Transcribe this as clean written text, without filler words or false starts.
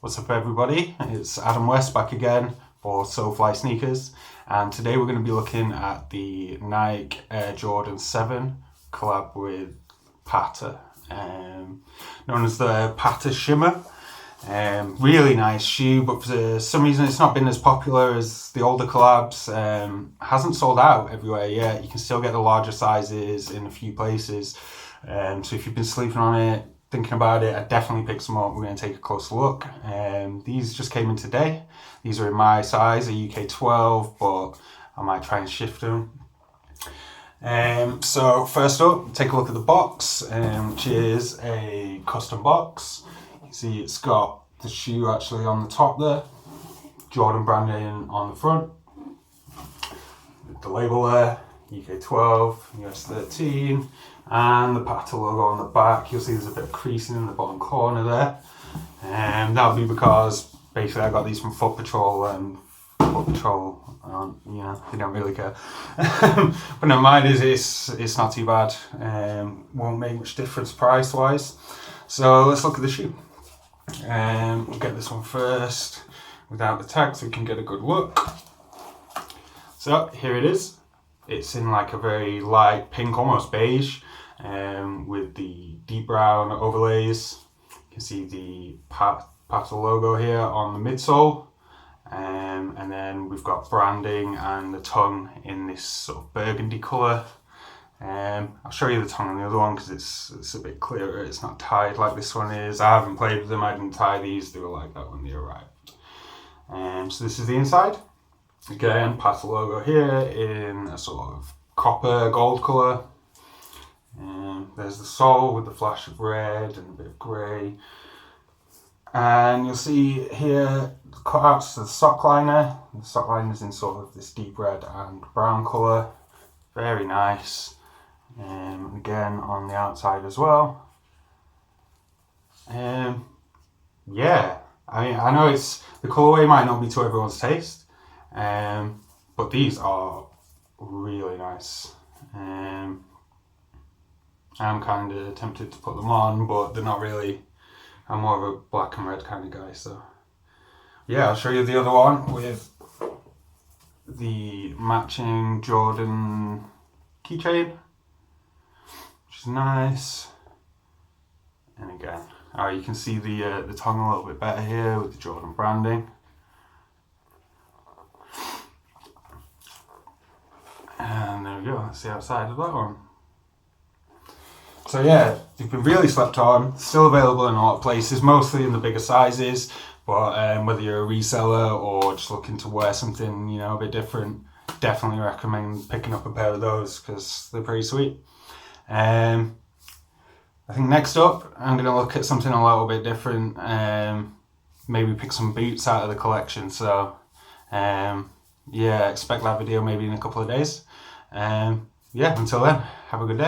What's up everybody, it's Adam West back again for SoFly Sneakers, and today we're going to be looking at the Nike Air Jordan 7 collab with Patta, known as the Patta Shimmer. Really nice shoe, but for some reason it's not been as popular as the older collabs. Hasn't sold out everywhere yet. You can still get the larger sizes in a few places, so if you've been sleeping on it, thinking about it, I definitely pick some up. We're going to take a closer look. These just came in today. These are in my size, a UK 12, but I might try and shift them. So first up, take a look at the box, which is a custom box. You see it's got the shoe actually on the top there, Jordan branding on the front, with the label there, UK 12, US 13, and the Patta logo on the back. You'll see there's a bit of creasing in the bottom corner there, and that'll be because basically I got these from Foot Patrol, and Foot Patrol, you know, they don't really care. But never mind, it's not too bad. Won't make much difference price wise. So let's look at the shoe. We'll get this one first without the tag so we can get a good look. So here it is. It's in like a very light pink, almost beige, with the deep brown overlays. You can see the Patta logo here on the midsole, and then we've got branding and the tongue in this sort of burgundy colour. I'll show you the tongue on the other one because it's a bit clearer. It's not tied like this one is. I haven't played with them. I didn't tie these. They were like that when they arrived. So this is the inside. Again, Patta logo here in a sort of copper gold colour. There's the sole with the flash of red and a bit of grey. And you'll see here the cutouts to the sock liner. The sock liner is in sort of this deep red and brown colour. Very nice. Again on the outside as well. Yeah, I know it's the colourway might not be to everyone's taste. But these are really nice. I'm kind of tempted to put them on, but they're not really. I'm more of a black and red kind of guy, so yeah, I'll show you the other one with the matching Jordan keychain, which is nice. And again, you can see the tongue a little bit better here with the Jordan branding. And there we go, that's the outside of that one. So yeah, they've been really slept on, still available in a lot of places, mostly in the bigger sizes, but whether you're a reseller or just looking to wear something, you know, a bit different, definitely recommend picking up a pair of those because they're pretty sweet. I think next up, I'm going to look at something a little bit different, maybe pick some boots out of the collection, so yeah, expect that video maybe in a couple of days. Yeah, until then, have a good day.